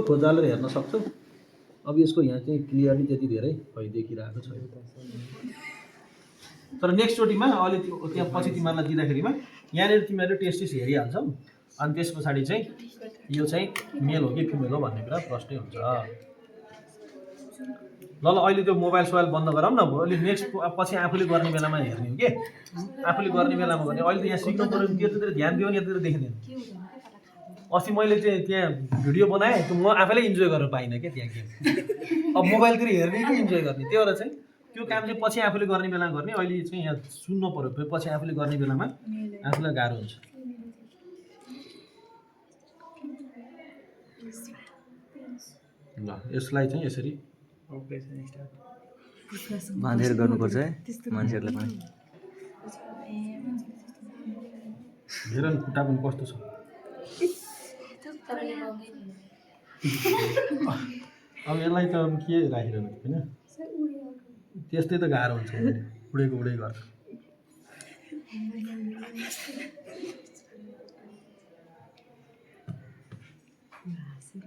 खोजालेर हेर्न सक्छौ। अब यसको यहाँ चाहिँ क्लियरली त्यति धेरै देखिरहेको छैन। तर नेक्स्ट चोटिमा अलि त्यहाँ पछि तिमीहरूलाई दिँदाखेरिमा यहाँनिर तिमीहरूले टेस्ट हेरिहाल्छौ। अनि त्यस पछाडि चाहिँ यो चाहिँ मेल हो कि फिमेल हो भन्ने कुरा प्रष्टै हुन्छ। ल अहिले त्यो मोबाइल सोबाइल बन्द गरौँ न। अहिले नेक्स्ट पछि आफूले गर्ने बेलामा हेर्ने हो कि आफूले गर्ने बेलामा गर्ने। अहिले त यहाँ सिक्नु पऱ्यो, त्यतातिर ध्यान दियो नि, यतातिर देखिँदैन। अस्ति मैले चाहिँ त्यहाँ भिडियो बनाएँ, त्यो म आफैले इन्जोय गरेर पाइनँ क्या त्यहाँ गेम। अब मोबाइलतिर हेर्ने कि इन्जोय गर्ने, त्यो भएर चाहिँ त्यो काम चाहिँ पछि आफूले गर्ने बेलामा गर्ने। अहिले चाहिँ यहाँ सुन्नु पऱ्यो, पछि आफूले गर्ने बेलामा आफूलाई गाह्रो हुन्छ। ल यसलाई चाहिँ यसरी बाँधेर गर्नुपर्छ है मान्छेहरूलाई पनि। हेर न खुट्टा पनि कस्तो छ। अब यसलाई त के राखिरहनु होइन, त्यस्तै त गाह्रो हुन्छ। उडेको उडै गर्छ।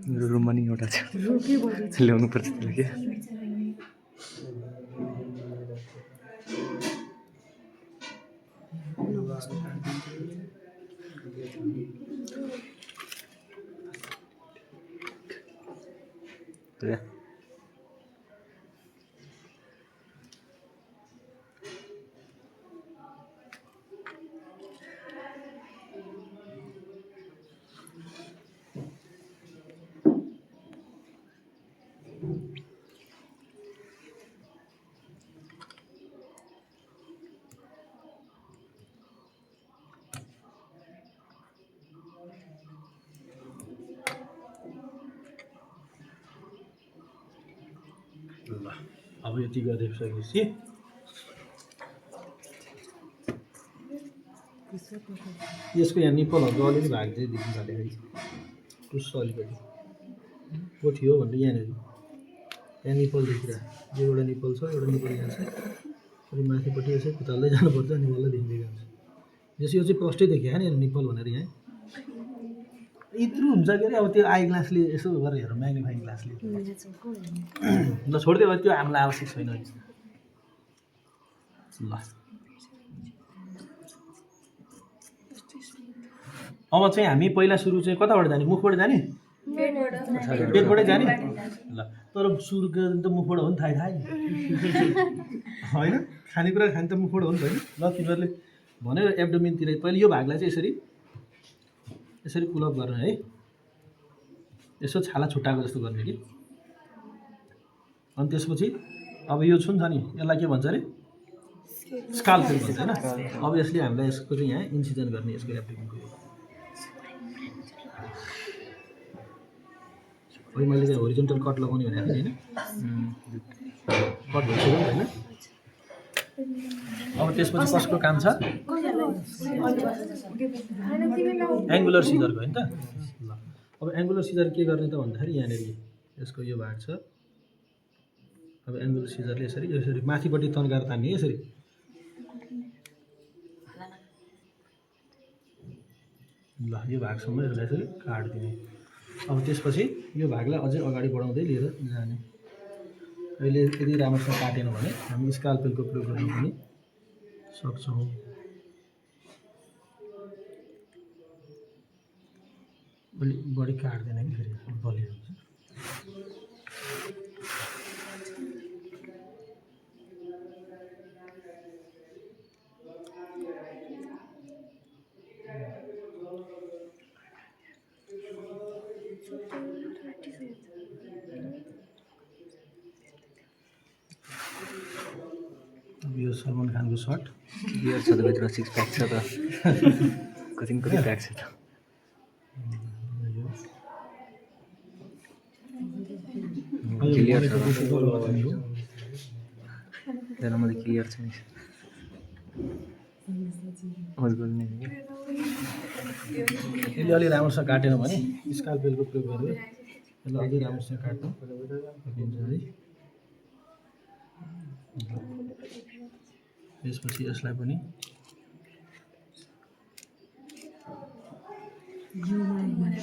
मेरो रुममा नि एउटा छ, ल्याउनु पर्छ त्यसलाई के। ल अब यति गरिसकेपछि यसको यहाँ निप्पलहरूको अलिअलि भाग चाहिँ देखिन थाल्यो है। टुस्स अलिकति को थियो भन्दा यहाँनिर यहाँ निप्पल देखिरहेको। यो एउटा निप्पल छ, एउटा निप्पल यहाँ छ। अनि माथिपट्टि यसो खुताल्दै जानुपर्छ, अनि बल्ल देखिँदै हुन्छ। जस्तो यो चाहिँ प्रष्टै देखियो नि निप्पल भनेर। यहाँ यत्रो हुन्छ के अरे। अब त्यो आई ग्लासले यसो गरेर हेरौँ, म्याग्निफाइङ ग्लासले। ल छोडिदियो, त्यो हामीलाई आवश्यक छैन। ल अब चाहिँ हामी पहिला सुरु चाहिँ कताबाट जाने? मुखबाट जाने, पेटबाटै जाने। ल तर सुरु त मुखबाट हो नि, थाहै होइन। खानेकुरा खाने त मुखबाट हो नि त होइन। ल तिमीहरूले भन्यो एब्डोमिनतिर पहिले यो भागलाई चाहिँ यसरी यसरी पुलअप गर्ने है। यसो छाला छुट्टाएको जस्तो गर्ने कि। अनि त्यसपछि अब यो छुन छ नि, यसलाई के भन्छ अरे? स्काल्पेल भन्छ होइन। अब यसले हामीलाई यसको चाहिँ यहाँ इन्सिजन गर्ने, यसको एब्डोमिनको। अहिले मैले चाहिँ होरिजोन्टल कट लगाउने भनेको थिएँ होइन, कट भइसक्यो होइन। अब त्यसपछि कसको काम छ? एङ्गुलर सिजरको होइन त। ल अब एङ्गुलर सिजर के गर्ने त भन्दाखेरि यहाँनिर यसको यो भाग छ। अब एङ्गुलर सिजरले यसरी यसरी माथिपट्टि तन्काएर तान्ने यसरी। ल यो भागसम्म यसलाई यसरी काटिदिने। अब त्यसपछि यो भागलाई अझै अगाडि बढाउँदै लिएर जाने। अहिले यदि राम्रोसँग काटेन भने हामी स्काल्पेलको प्रयोग गर्न पनि सक्छौँ। अलिक बढी काट्दैन कि फेरि बलियो हुन्छ। यो सलमान खानको सर्ट बियर छ त भित्र, सिक्स प्याक छ त, कति प्याक छ त। क्लियर छ म त क्लियर छ नि। यसले अलि राम्रोसँग काटेन भने स्काल्पेलको प्रयोग गरेर यसलाई अझै राम्रोसँग काट्नु सकिन्छ है। त्यसपछि यसलाई पनि तिमीले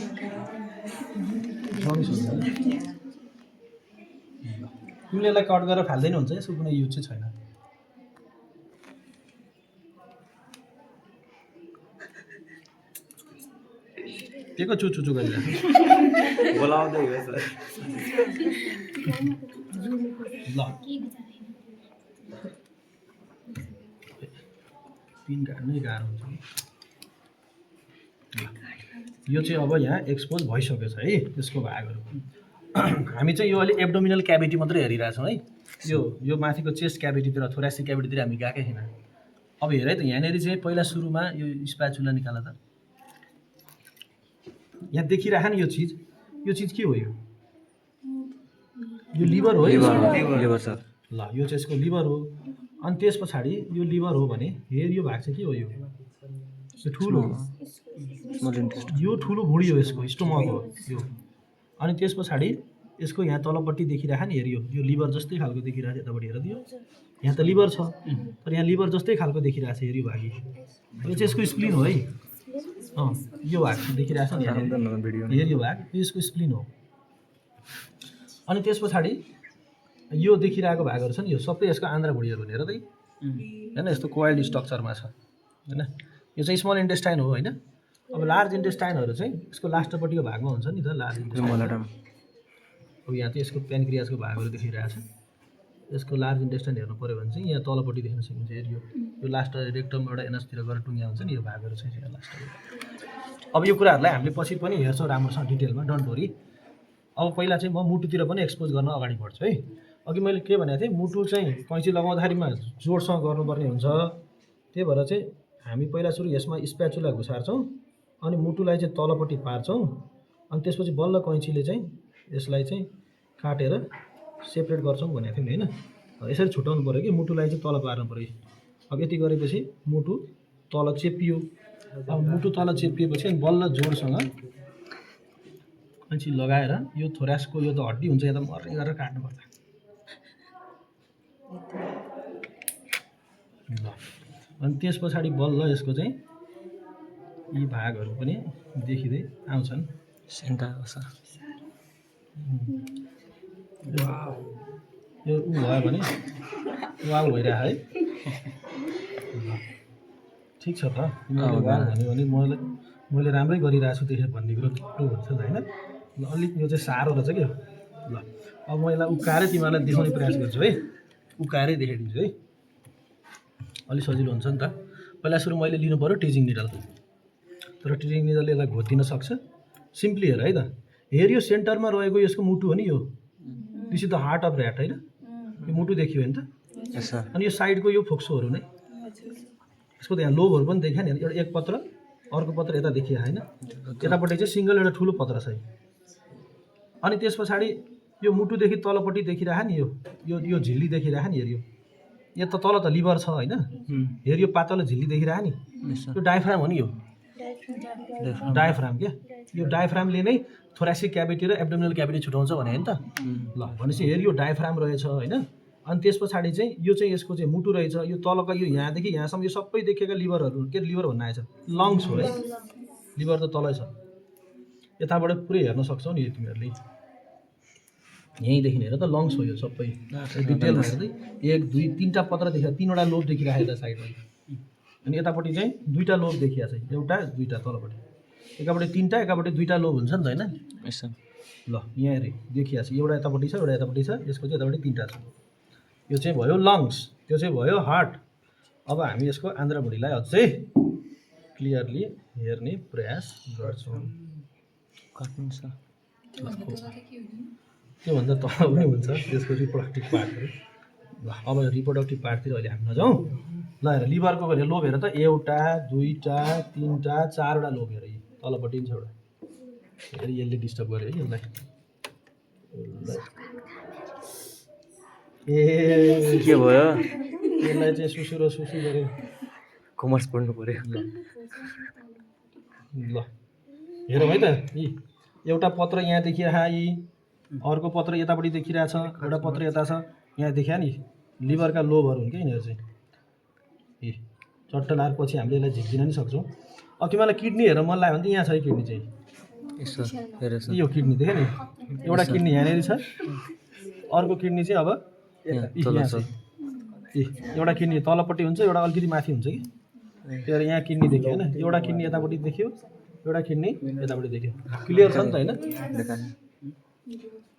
यसलाई कट गरेर फाल्दैन हुन्छ यसको कुनै युज चाहिँ छैन। के को चुचुचु गरिरहेको बोलाउँदै हो सर। ल पिन काट्नै गाह्रो हुन्छ। यो चाहिँ अब यहाँ एक्सपोज भइसकेको छ है यसको भागहरू। हामी चाहिँ यो अलि एब्डोमिनल क्याभिटी मात्रै हेरिरहेछौँ है। यो माथिको चेस्ट क्याभिटीतिर थोरासिक क्याभिटीतिर हामी गएकै छैन। अब हेर है त यहाँनिर चाहिँ पहिला सुरुमा यो स्प्याचुला निकाल त। यहाँ देखिरह नि यो चिज के हो? यो लिभर हो। Liver sir. ल यो चाहिँ यसको लिभर हो। अनि त्यस पछाडि यो लिभर हो भने हेर यो भाग चाहिँ के हो? यो ठुलो यो ठुलो भुँडी हो यसको, स्टोमक हो यो। अनि त्यस पछाडि यसको यहाँ तलपट्टि देखिरह नि हेर यो लिभर जस्तै खालको देखिरहेको छ। यतापट्टि हेर दियो, यहाँ त लिभर छ तर यहाँ लिभर जस्तै खालको देखिरहेको छ। हेर यो भाग यो चाहिँ यसको स्प्लिन हो है। यो भाग देखिरहेको छ नि हेर यो भाग यो यसको स्प्लिन हो। अनि त्यस पछाडि यो देखिरहेको भागहरू छ नि यो सबै यसको आन्द्रा भुँडीहरू हेर त होइन। यस्तो कोइल्ड स्ट्रक्चरमा छ होइन। यो चाहिँ स्मल इन्टेस्टाइन हो होइन। अब लार्ज इन्टेस्टाइनहरू चाहिँ यसको लास्टपट्टिको भागमा हुन्छ नि त लार्ज इन्टेस्टाइन। अब यहाँ चाहिँ यसको प्यानक्रियासको भागहरू देखिरहेको छ। यसको लार्ज इन्टेस्टाइन हेर्नु पऱ्यो भने चाहिँ यहाँ तलपट्टि देख्न सकिन्छ। यो लास्ट रेक्टम एउटा एनसतिर गएर टुङ्ग्या हुन्छ नि यो भागहरू चाहिँ यहाँ लास्टमा। अब यो कुराहरूलाई हामीले पछि पनि हेर्छौँ राम्रोसँग डिटेलमा, डोन्ट वरी। अब पहिला चाहिँ म मुटुतिर पनि एक्सपोज गर्न अगाडि बढ्छु है। अघि मैले के भनेको थिएँ, मुटु चाहिँ कैँची लगाउँदाखेरिमा जोडसँग गर्नुपर्ने हुन्छ। त्यही भएर चाहिँ हामी पहिला सुरु यसमा स्प्याचुला घुसार्छौँ अनि मुटुलाई चाहिँ तलपट्टि पार्छौँ। अनि त्यसपछि बल्ल कैँचीले चाहिँ यसलाई चाहिँ काटेर सेपरेट गर्छौँ भनेको थियौँ नि होइन। यसरी छुट्याउनु पऱ्यो कि मुटुलाई चाहिँ तल पार्नु पऱ्यो। अब यति गरेपछि मुटु तल चेपियो। अब मुटु तल चेपिएपछि बल्ल जोडसँग कैँची लगाएर यो थोरासको यो त हड्डी हुन्छ यता मर्ने गरेर काट्नुपर्छ। ल अनि त्यस पछाडि बल्ल यसको चाहिँ यी भागहरू पनि देखिँदै आउँछन्। सेन्टा सर यो ऊ भयो भने वाल भइरह है। ठिक छ त तिमीले वाल भन्यो भने मैले राम्रै गरिरहेको छु त्यसो भन्ने कुरो टु हुन्छ नि होइन। ल अलिक यो चाहिँ साह्रो रहेछ क्या। ल अब म यसलाई उकाएरै तिमीहरूलाई देखाउने प्रयास गर्छु है। उकाएरै देखाइदिन्छु है, अलिक सजिलो हुन्छ नि त। पहिला सुरु मैले लिनु पऱ्यो टिचिङ निडल, तर टिचिङ निडलले यसलाई घोतिन सक्छ। सिम्पली हेर है त, हेर यो सेन्टरमा रहेको यसको मुटु हो नि यो। This is the heart of rat होइन। यो मुटु देखियो होइन त। अनि यो साइडको यो फोक्सोहरू नै यसको त यहाँ लोबहरू पनि देखियो नि। एउटा एक पत्र अर्को पत्र यता देखियो होइन। यतापट्टि चाहिँ सिङ्गल एउटा ठुलो पत्र छ। अनि त्यस पछाडि यो मुटुदेखि तलपट्टि देखिरह नि यो झिल्ली देखिरह नि। हेर यो त तल त लिभर छ होइन। हेर यो पातलो झिल्ली देखिरह नि, यो डायफ्राम हो नि। यो डायफ्राम क्या, यो डायफ्रामले नै थोरासिक क्याभिटी र एब्डोमिनल क्याभिटी छुटाउँछ भने होइन त। ल भनेपछि हेर यो डायफ्राम रहेछ होइन। अनि त्यस पछाडि चाहिँ यो चाहिँ यसको चाहिँ मुटु रहेछ। यो तलका यो यहाँदेखि यहाँसम्म यो सबै देखेका लिभरहरू के लिभर भन्न आएछ लङ्स हो है। लिभर त तलै छ, यताबाट पुरै हेर्न सक्छौ नि तिमीहरूले। यहीँदेखि हेर त लङ्स हो यो सबै डिटेलमा हेर्दै। 1 2 3टा पत्र देखिया, 3वटा लोब देखिरहेको छ साइडमा। अनि यतापट्टि चाहिँ 2टा लोब देखिया छ, एउटा 2टा तलपट्टि। एकापट्टि 3टा एकापट्टि 2टा लोब हुन्छ नि त होइन। ल यहाँ हेरे देखिया छ, एउटा यतापट्टि छ एउटा यतापट्टि छ। यसको चाहिँ यतापट्टि 3टा छ। यो चाहिँ भयो लङ्स, त्यो चाहिँ भयो हार्ट। अब हामी यसको आन्द्रा भुँडीलाई अझै क्लियरली हेर्ने प्रयास गर्छौँ। त्योभन्दा तल पनि हुन्छ त्यसको रिप्रोडक्टिभ पार्टहरू। ल अब रिप्रोडक्टिभ पार्टतिर अहिले हामी नजाउँ। ल हेर लिभरको हेर लोब हेर त, 1 2 3 4वटा लोब हेर। तलपट्टि पनि छ एउटा। हेर यसले डिस्टर्ब गर्यो है यसलाई। ए के भयो? यसलाई चाहिँ सुसु गऱ्यो। कमर्स पढ्नु पऱ्यो। ल हेरौँ है त। यी एउटा पत्र यहाँ देखिरह, यी अर्को पत्र यतापट्टि देखिरहेछ, एउटा पत्र यता छ यहाँ देखिया नि। लिभरका लोबहरू हुन् क्या यिनीहरू चाहिँ। चट्ट लाएर पछि हामीले यसलाई झिक्दिन नि सक्छौँ। अब तिमीलाई किडनी हेरेर मन लाग्यो भने त यहाँ छ किडनी चाहिँ यसो हेरेछ यो किडनी देख्यो नि एउटा किडनी यहाँनिर छ अर्को किडनी चाहिँ अब यहाँ छ एउटा किडनी तलपट्टि हुन्छ एउटा अलिकति माथि हुन्छ कि त्यही भएर यहाँ किडनी देख्यो होइन एउटा किडनी यतापट्टि देख्यो एउटा किडनी यतापट्टि देख्यो क्लियर छ नि त होइन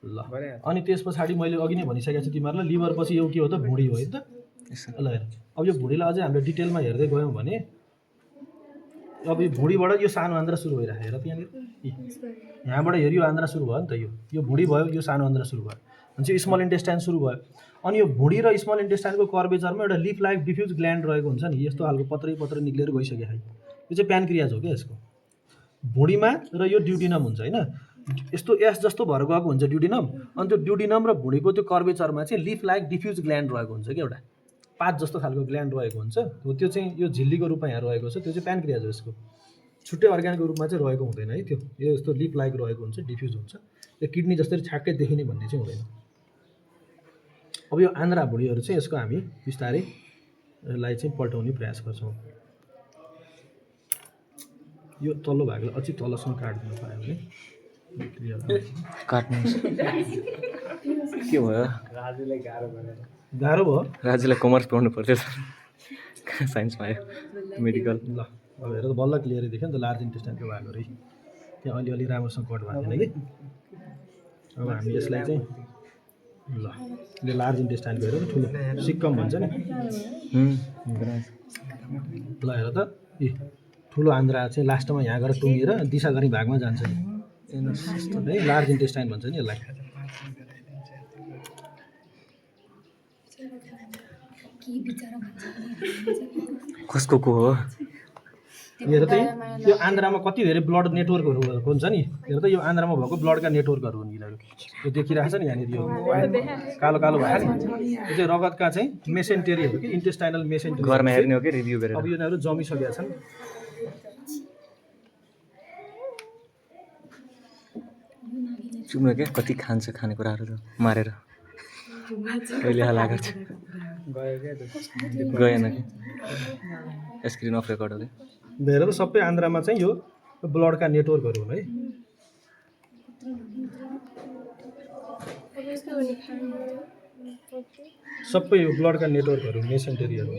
ल अनि त्यस पछाडि मैले अघि नै भनिसकेको छु तिमीहरूलाई लिभर पछि यो के हो त भुँडी हो है त ल हेर अब यो भुँडीलाई अझै हामीले डिटेलमा हेर्दै गयौँ भने अब यो भुँडीबाट यो सानो आन्द्रा सुरु भइरहेको हेर त यहाँनिर यहाँबाट हेऱ्यो यो आन्द्रा सुरु भयो नि त यो भुँडी भयो यो सानो आन्द्रा सुरु भयो भनेपछि स्मल इन्टेस्टाइन सुरु भयो अनि यो भुँडी र स्मल इन्टेस्टाइनको कर्वेचरमा एउटा लिफ लाइक डिफ्युज ग्ल्यान्ड रहेको हुन्छ नि यस्तो खालको पत्र निक्लेर गइसक्यो है यो चाहिँ प्यानक्रियाज हो क्या यसको भुँडीमा र यो ड्युडिनम हुन्छ होइन यस्तो एस जस्तो भएर गएको हुन्छ ड्युडिनम अनि त्यो ड्युडिनम र भुँडीको त्यो कर्वेचरमा चाहिँ लिफ लाइक डिफ्युज ग्ल्यान्ड रहेको हुन्छ कि एउटा पात जस्तो खालको ग्ल्यान्ड रहेको हुन्छ हो त्यो चाहिँ यो झिल्लीको रूपमा यहाँ रहेको छ त्यो चाहिँ प्यानक्रियाज हो यसको छुट्टै अर्ग्यानको रूपमा चाहिँ रहेको हुँदैन है त्यो यो यस्तो लिफ लाइक रहेको हुन्छ डिफ्युज हुन्छ यो किडनी जस्तै छाक्कै देखिने भन्ने चाहिँ हुँदैन अब यो आन्द्रा भुँडीहरू चाहिँ यसको हामी बिस्तारै यसलाई चाहिँ पल्टाउने प्रयास गर्छौँ यो तल्लो भागलाई अझै तलसम्म काटिदिनु पायो भने काट्नु के भयो गाह्रो भयो राजुलाई कमर्स पढ्नु पर्थ्यो साइन्स पायो मेडिकल ल अब हेर त बल्ल क्लियरै देख्यो नि त लार्ज इन्टेस्टाइनको भागहरू त्यहाँ अलिअलि राम्रोसँग कट भएको थिएन कि अब हामी यसलाई चाहिँ ल यो लार्ज इन्टेस्टाइनको हेर ठुलो सिक्कम भन्छ नि ल हेर त ठुलो आन्द्रा चाहिँ लास्टमा यहाँ गएर टुङ्गिएर दिशा गर्ने भागमा जान्छ नि है लार्ज इन्टेस्टाइन भन्छ नि यसलाई कसको को हो हेर त यो आन्द्रामा कति धेरै ब्लड नेटवर्कहरू हुन्छ नि हेर त यो आन्द्रामा भएको ब्लडका नेटवर्कहरू हुन् यिनीहरू यो देखिरहेको छ नि यहाँनिर यो कालो कालो भयो नि यो चाहिँ रगतका चाहिँ मेसेन्टेरीहरू कि इन्टेस्टाइनल मेसेन्टेरी घरमा हेर्ने हो कि रिभ्यू गरेर अब यिनीहरू जमिसकेका छन् चुम्नु क्या कति खान्छ खानेकुराहरू त मारेर कहिले हाल गर्छ गएन कि स्क्रिन अफ रेकर्ड हो कि हेर त सबै आन्द्रामा चाहिँ यो ब्लडका नेटवर्कहरू हुन् है सबै यो ब्लडका नेटवर्कहरू मेसेन्टेरीहरू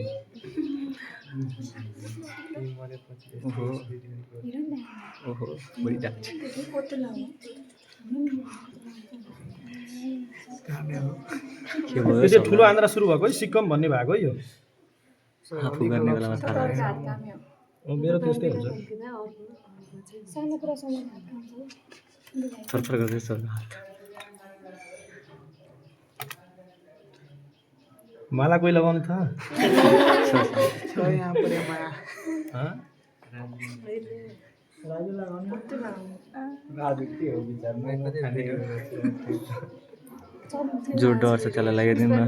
ओहो बढी जान्छ के भयो यो चाहिँ ठुलो आन्द्रा सुरु भएको है सिक्कम भन्ने भएको है यो आफू गर्ने बेलामा थाहा मेरो त्यस्तै हुन्छ थरथर गर्दैछ माला कोही लगाउने थाहा जो डर छ त्यसलाई लगाइदिनु न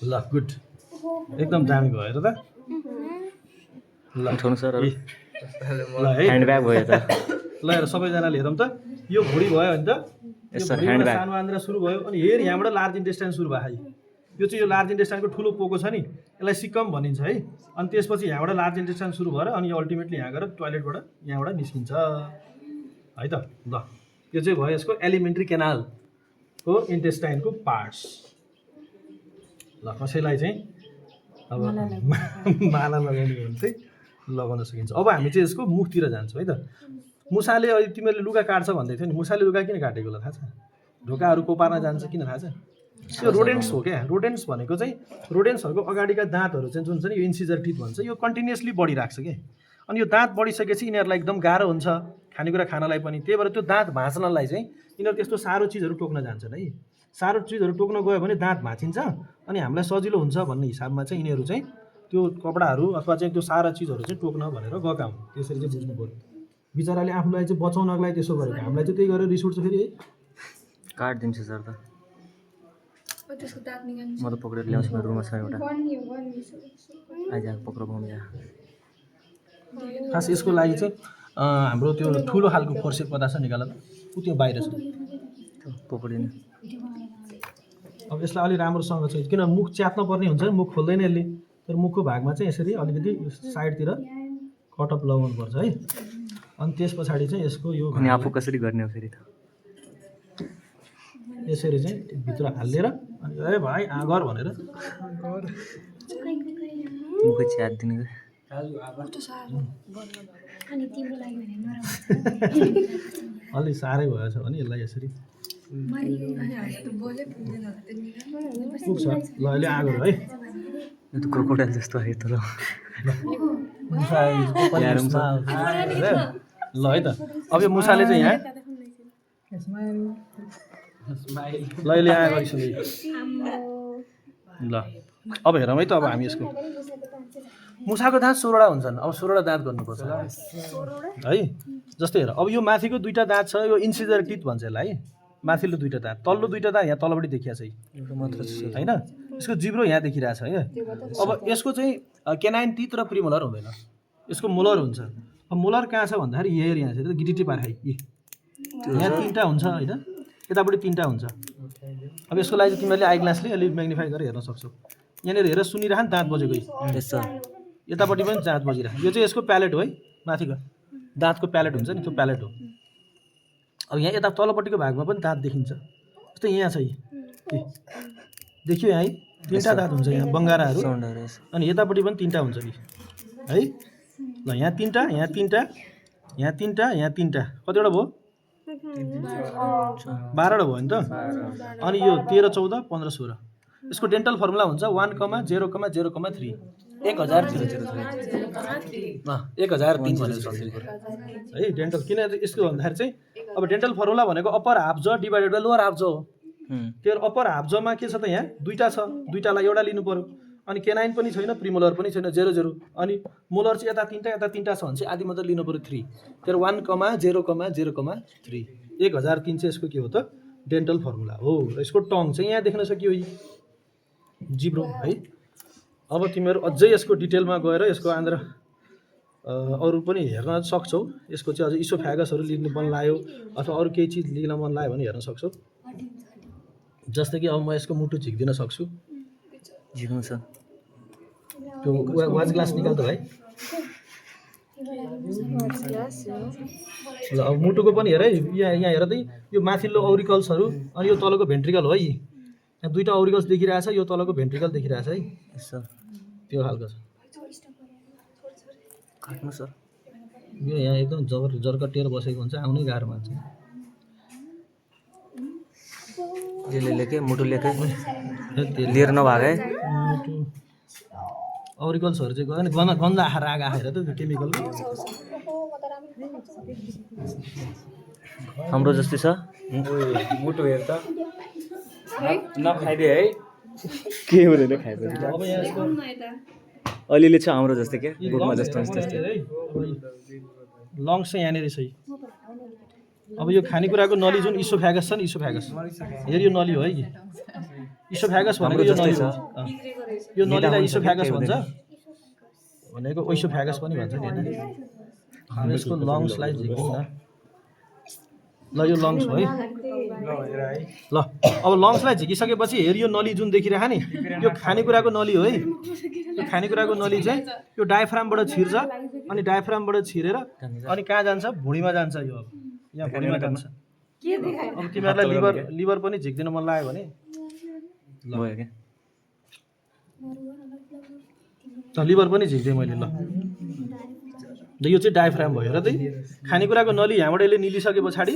ल गुड एकदम दामी भयो हेर त ल उठाउनु सर ल है ह्यान्ड ब्याग भयो त ल हेर सबैजनाले हेरौँ त यो भुँडी भयो भने त यस यो सर, भुँडीबाट ह्यान्ड ब्याग। सानो आन्द्रा सुरु भयो अनि हेर यहाँबाट लार्ज इन्टेस्टाइन सुरु भयो है यो चाहिँ यो लार्ज इन्टेस्टाइनको ठुलो पोको छ नि यसलाई सिक्कम भनिन्छ है अनि त्यसपछि यहाँबाट लार्ज इन्टेस्टाइन सुरु भएर अनि यो अल्टिमेटली यहाँ गएर टोइलेटबाट यहाँबाट निस्किन्छ है त ल यो चाहिँ भयो यसको एलिमेन्ट्री केनालको इन्टेस्टाइनको पार्ट्स ल कसैलाई चाहिँ अब माला लगाउने हो भने चाहिँ लगाउन सकिन्छ अब हामी चाहिँ यसको मुखतिर जान्छौँ है त मुसाले अहिले तिमीहरूले लुगा काट्छ भन्दै थियो नि मुसाले लुगा किन काटेको होला थाहा छ ढोकाहरू कोपार्न जान्छ किन थाहा छ यो रोडेन्ट्स हो क्या रोडेन्ट्स भनेको चाहिँ रोडेन्ट्सहरूको अगाडिका दाँतहरू चाहिँ जुन छ नि यो इन्सिजर टिथ भन्छ यो कन्टिन्युसली बढिरहेको छ क्या अनि यो दाँत बढिसकेपछि यिनीहरूलाई एकदम गाह्रो हुन्छ खानेकुरा खानलाई पनि त्यही भएर त्यो दाँत भाँच्नलाई चाहिँ यिनीहरू त्यस्तो साह्रो चिजहरू टोक्न जान्छन् है साह्रो चिजहरू टोक्न गयो भने दाँत भाँचिन्छ अनि हामीलाई सजिलो हुन्छ भन्ने हिसाबमा चाहिँ यिनीहरू चाहिँ त्यो कपडाहरू अथवा चाहिँ त्यो सारा चिजहरू चाहिँ टोक्न भनेर गएका हुन् त्यसरी चाहिँ बुझ्नु पऱ्यो बिचराले आफूलाई चाहिँ बचाउनको लागि त्यसो गरेको हामीलाई चाहिँ त्यही गरेर रिस उठ्छ फेरि है काटिदिन्छु सर त म त पक्रेर ल्याउँछु मेरो रुममा छ एउटा आइज पक्र पाउँछ खास यसको लागि चाहिँ हाम्रो त्यो ठुलो खालको फोर्सेप पदार्थ निकाल त ऊ त्यो बाहिर छ पक्रिनु अब यसलाई अलि राम्रोसँग चाहिँ किन मुख च्यात्न पर्ने हुन्छ नि, मुख खोल्दैन यसले, तर मुखको भागमा चाहिँ यसरी अलिकति साइडतिर कटअप लगाउनु पर्छ है। अनि त्यस पछाडि चाहिँ यसको यो अनि आफू कसरी गर्ने हो फेरि त यसरी चाहिँ भित्र हालेर अनि ए भाइ आगर भनेर मुखै च्यात दिनु अलि साह्रै भएछ भने यसलाई यसरी पुग्छ। ल अहिले आगर है यो त क्रोकोडाइल जस्तो आयो त ल ल है त। अब यो मुसाले चाहिँ यहाँ ल अहिले यहाँ गरिसक्यो ल। अब हेरौँ है त, अब हामी यसको मुसाको दाँत 16वटा हुन्छन्। अब 16वटा दाँत गर्नुपर्छ है। जस्तै हेर, अब यो माथिको 2टा दाँत छ, यो इन्सिजर टिथ भन्छ यसलाई है। माथिल्लो 2टा दाँत, तल्लो 2टा दाँत यहाँ तलपट्टि देखिया छ होइन, यसको जिब्रो यहाँ देखिरहेछ है। अब यसको चाहिँ केनाइन टिथ र प्रिमोलर हुँदैन, यसको मोलर हुन्छ। अब मोलर कहाँ छ भन्दाखेरि हेयर यहाँ छ, गिटिटी पार यहाँ 3टा हुन्छ होइन, यतापट्टि 3टा हुन्छ। अब यसको लागि चाहिँ तिमीहरूले आई ग्लासले अलिक म्याग्निफाई गरेर हेर्न सक्छौ। यहाँनिर हेरेर सुनिरह नि दाँत बजेको, यतापट्टि पनि दाँत बजिरह। यो चाहिँ यसको प्यालेट हो है, माथिको दाँतको प्यालेट हुन्छ नि, त्यो प्यालेट हो। अब यहाँ यता तलपट्टिको भागमा पनि दाँत देखिन्छ, जस्तै यहाँ छ देखियो यहाँ है, 3टा दाँत हुन्छ यहाँ बङ्गाराहरू। अनि यतापट्टि पनि 3टा हुन्छ कि है। ल यहाँ 3टा, यहाँ 3टा, यहाँ 3टा, यहाँ 3टा, कतिवटा भयो? 12वटा भयो नि त। अनि यो 13, 14, 15, 16। यसको डेन्टल फर्मुला हुन्छ 1,0,0,3 1003 भनेर है डेन्टल। किन यसको भन्दाखेरि चाहिँ अब डेन्टल फर्मुला भनेको अप्पर हाफ ज डिभाइडेड बाई लोअर हाफ ज हो। त्यो अप्पर हाफ जमा के छ त, यहाँ 2टा छ, 2टालाई एउटा लिनु पर्यो। अनि केनाइन पनि छैन, प्रिमोलर पनि छैन, 0 0। अनि मोलर चाहिँ यता 3टा यता 3टा छ भने चाहिँ आदि मात्र लिनु पर्यो 3। त्यो 1,0,0,3 1003 चाहिँ यसको के हो त, डेन्टल फर्मुला हो। यसको टङ चाहिँ यहाँ देख्न सकियो जिब्रो है। अब तिमीहरू अझै यसको डिटेलमा गएर यसको आन्द्र अरू पनि हेर्न सक्छौ। यसको चाहिँ अझ इसोफ्यागसहरू लिनु मन लाग्यो अथवा अरू केही चिज लिन मन लाग्यो भने हेर्न सक्छौ। जस्तै कि अब म यसको मुटु झिक्दिन सक्छु, झिक्नु छ त्यो वाच ग्लास निकाल त भाइ। ल अब मुटुको पनि हेर है, यहाँ हेर त, यो माथिल्लो औरिकल्सहरू अनि यो तलको भेन्ट्रिकल हो है। यहाँ 2टा औरिकल्स देखिरहेछ, यो तलको भेन्ट्रिकल देखिरहेछ है, त्यो खालको छ। काट्नु सर, यो यहाँ एकदम जर्कटिएर बसेको हुन्छ, आउनै गाह्रो मान्छ। लेके मुटु लेके लिएर नभागे मुटु औरिकल्सहरू चाहिँ गयो नि, गन्दा राग आएर त त्यो केमिकल हाम्रो जस्तै छ मुटु हेर त नखाइदिए है, के हुँदैन खाएपछि। अब यहाँ यसको अलिअलि छ हाम्रो जस्तै के गोठमा जस्तो त्यस्तै। लङ्स चाहिँ यहाँनिर छ। अब यो खानेकुराको नली जुन इसोफ्यागस छ नि, इसोफ्यागस हेर यो नली हो है कि इसोफ्यागस भनेको यो नली हो। यो नलीलाई इसोफ्यागस भन्छ भनेको ओइसोफ्यागस पनि भन्छ नि होइन। यसको लङ्सलाई झिक्यौँ न। ल यो लङ्स हो है। ल अब लङ्सलाई झिकिसकेपछि हेर यो नली जुन देखिरह नि, यो खानेकुराको नली हो है। यो खानेकुराको नली चाहिँ यो डायफ्रामबाट छिर्छ, अनि डायफ्रामबाट छिरेर अनि कहाँ जान्छ, भुँडीमा जान्छ। यो यहाँ भुँडीमा जान्छ। अब तिमीहरूलाई लिभर पनि झिक्दिन मन लाग्यो भने ल लिभर पनि झिक्दिएँ मैले। ल यो चाहिँ डायफ्राम भयो र त्यही खानेकुराको नली यहाँबाट यसले निलिसके पछाडि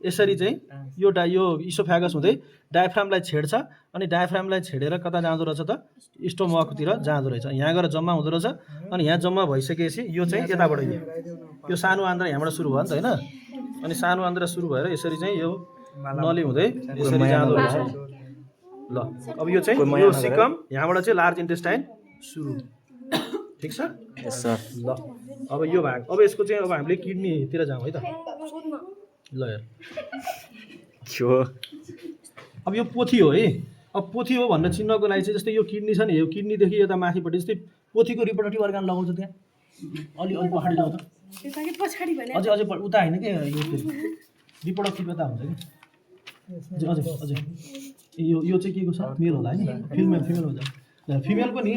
यसरी चाहिँ यो इसोफ्यागस हुँदै डायफ्रामलाई छेड्छ, अनि डायफ्रामलाई छेडेर कता जाँदो रहेछ त, स्टोमकतिर जाँदो रहेछ। यहाँ गएर जम्मा हुँदो रहेछ, अनि यहाँ जम्मा भइसकेपछि यो चाहिँ यताबाट यो सानो आन्द्रा यहाँबाट सुरु भयो नि त होइन। अनि सानो आन्द्रा सुरु भएर यसरी चाहिँ यो नली हुँदै यसरी जाँदो रहेछ। ल अब यो चाहिँ यो सिकम यहाँबाट चाहिँ लार्ज इन्टेस्टाइन सुरु, ठिक छ। ल अब यो भाग, अब यसको चाहिँ अब हामीले किडनीतिर जाउँ है त। ल हेर अब यो पोथी हो है। अब पोथी हो भनेर चिन्नको लागि चाहिँ जस्तै यो किडनी छ नि, यो किडनीदेखि यता माथिपट्टि जस्तै पोथीको रिप्रोडक्टिभ अर्गान लगाउँछ त्यहाँ अलि पछाडि जाउँ त, अझै उता होइन कि यो रिप्रोडक्टिभ यता हुन्छ कि अझै यो चाहिँ के को छ मेल होला है फिमेल हो जान्छ फिमेलको नि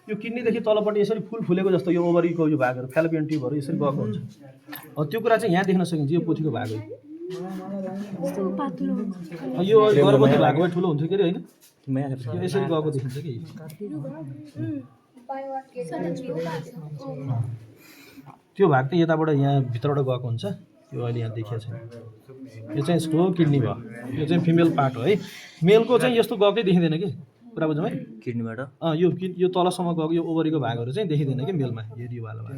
यो किडनीदेखि तलपट्टि यसरी फुलेको जस्तो यो ओभरीको यो भागहरू फ्यालोपियन ट्युबहरू यसरी गएको हुन्छ त्यो कुरा चाहिँ यहाँ देख्न सकिन्छ यो पोथीको भाग हो यो गर्भवती भागमा ठुलो हुन्छ के अरे होइन यो यसरी गएको देखिन्छ कि त्यो भाग चाहिँ यताबाट यहाँ भित्रबाट गएको हुन्छ यो अहिले यहाँ देखिएको छैन यो चाहिँ यसको किडनी भयो यो चाहिँ फिमेल पार्ट हो है मेलको चाहिँ यस्तो गएकै देखिँदैन कि कुरा बुझौँ है किडनीबाट यो तलसम्म गएको यो ओभरीको भागहरू चाहिँ देखिँदैन कि मेलमा योवाला भाग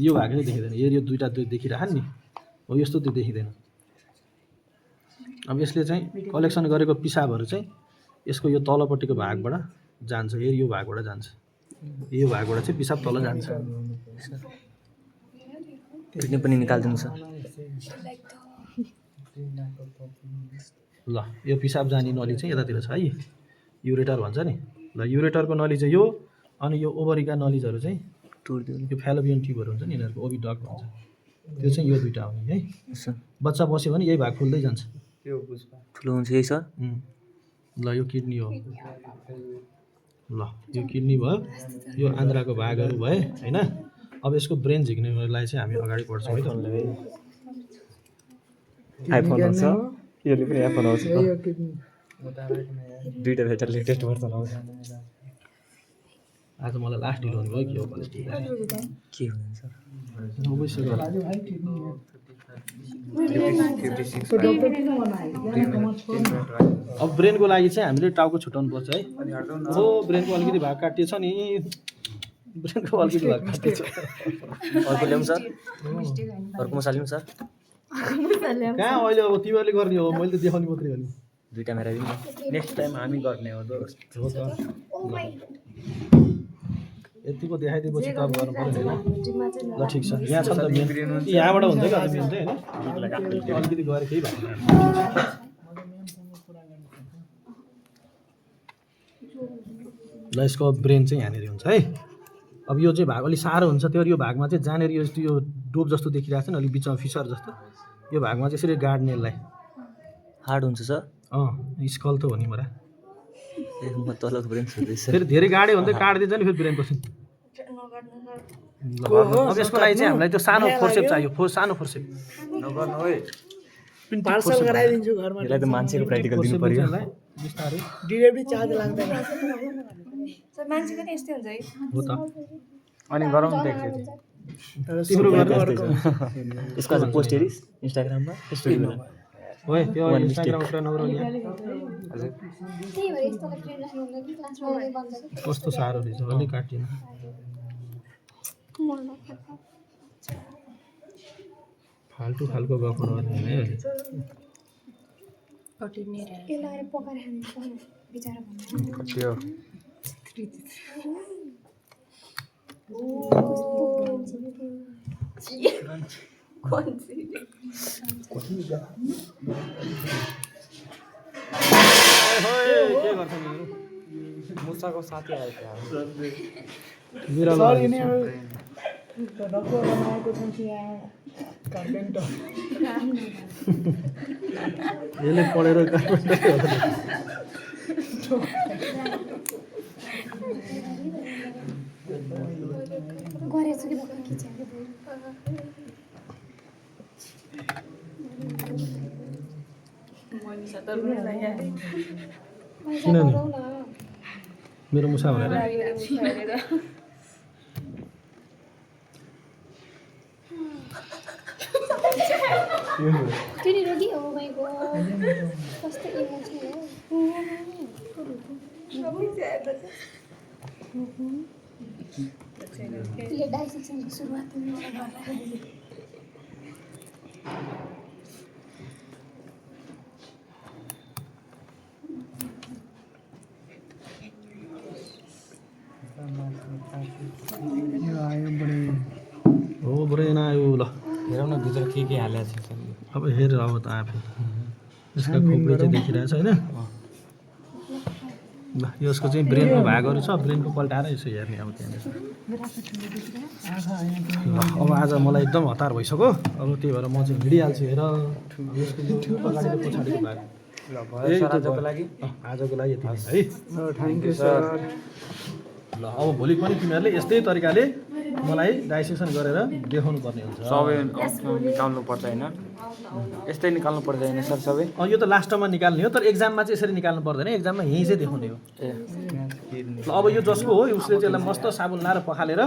यो भाग चाहिँ देखिँदैन यो दुईवटा देखिरहन् नि हो यस्तो त्यो देखिँदैन अब यसले चाहिँ कलेक्सन गरेको पिसाबहरू चाहिँ यसको यो तलपट्टिको भागबाट जान्छ यो भागबाट जान्छ यो भागबाट चाहिँ पिसाब तल जान्छ किडनी पनि निकालिदिनु छ ल यो पिसाब जाने नली चाहिँ यतातिर छ है युरेटर भन्छ नि ल युरेटरको नली चाहिँ यो अनि यो ओभरीका नलिजहरू चाहिँ टुर्दिनु यो फ्यालोपियन ट्युबहरू हुन्छ नि यिनीहरूको ओभिडक्ट भन्छ त्यो चाहिँ यो दुईवटा आउने है बच्चा बस्यो भने यही भाग फुल्दै जान्छ ठुलो हुन्छ यही सर ल यो किडनी हो ल यो किडनी भयो यो आन्द्राको भागहरू भए होइन अब यसको ब्रेन झिक्नेलाई चाहिँ हामी अगाडि बढ्छौँ है त आइफोन आउँछ यसले पनि आइफोन आउँछ दुईवटा भेटर लेटेस्ट भर्सन आउँछ आज मलाई लास्ट ढिलो हुनुभयो कि हो के हुन्छ अब ब्रेनको लागि चाहिँ हामीले टाउको छुट्याउनु पर्छ है हो ब्रेनको अलिकति भाग काटिएछ नि ब्रेनको अलिकति भाग काटिएछ अर्को ल्याउँ सर अर्को मसाला ल्याउँ सर कहाँ अहिले अब तिमीहरूले गर्ने हो मैले त देखाउने मात्रै हो नि दुईवटा मेरा दिनु नेक्स्ट टाइम हामी गर्ने हो हो त यतिको देखाइदिएपछि त अब गर्नु पऱ्यो होइन ल ठिक छ यहाँ छ नि त मेन यहाँबाट हुन्छ कि अन्त मेन चाहिँ होइन अलिकति गएर केही भएको ल यसको ब्रेन चाहिँ यहाँनिर हुन्छ है अब यो चाहिँ भाग अलिक साह्रो हुन्छ त्यो यो भागमा चाहिँ जहाँनिर यो डोप जस्तो देखिरहेको छ नि अलिक बिचमा फिसर जस्तो यो भागमा चाहिँ यसरी गाड्ने यसलाई हार्ड हुन्छ सर स्कल त हो नि मोरा म तलको ब्रेन सोध्दैछु फेरि धेरै गाड्यो भने त काटिदिन्छ नि फेरि ब्रेन पछि अब यसको लागि चाहिँ हामीलाई त्यो सानो फोर्सेप चाहियो सानो फोर्सेप नगर्नु है पार्सल गराइदिन्छु घरमा यसलाई त मान्छेको प्र्याक्टिकल दिनु पर्यो बिस्तारै डिलिभरी चार्ज लाग्दैन सर मान्छेको त यस्तै हुन्छ है हो त अनि गरौँ न एकचोटि तिम्रो गर्नु यसको आज पोस्ट हेरिस् इन्स्टाग्राममा स्टोरीमा हो त्यो इन्स्टाग्राम कुरा नगरौ यहाँ त्यही भएर यस्तोलाई ट्रेन राख्नुहुन्न कि क्लासमा बन्द कस्तो साह्रो रहेछ अलि काटिएन फाल्टु खालको गफ गर्ने है यसलाई आएर पकाएर खानु बिचारा भन्नु कति हो के गर्छ मुसाको साथी आयो त्यहाँ डक्टर बनाएको छ यहाँ कार्पेन्टर यसले पढेर गरेछु कि भर्खर खिचेको किन नि मेरो मुसा भनेर त्यही रोगी हो भाइको कस्तो इमोसनल यो डाइसेक्सनको सुरुवात हो ब्रेन आयो ल हेरौँ न भित्र के हालेको छ अब हेर अब त आफै यसका खोप्रे चाहिँ देखिरहेछ होइन ल यसको चाहिँ ब्रेनको भागहरू छ ब्रेनको पल्टाएर यसो हेर्ने अब त्यहाँनिर ल अब आज मलाई एकदम हतार भइसक्यो अब त्यही भएर म चाहिँ हिँडिहाल्छु हेर यसको यो अगाडिको पछाडिको भाग ल भयो सर आजको लागि आजको लागि यति नै है थ्याङ्क यू सर ल अब भोलि पनि तिमीहरूले यस्तै तरिकाले मलाई डाइसेक्सन गरेर देखाउनु पर्ने हुन्छ सबै निकाल्नु पर्छ होइन यस्तै निकाल्नु पर्छ होइन सर सबै यो त लास्टमा निकाल्ने हो तर एक्जाममा चाहिँ यसरी निकाल्नु पर्दैन एक्जाममा यहीँ चाहिँ देखाउने हो ए ल अब यो जसको हो उसले चाहिँ यसलाई मस्त साबुन लाएर पखालेर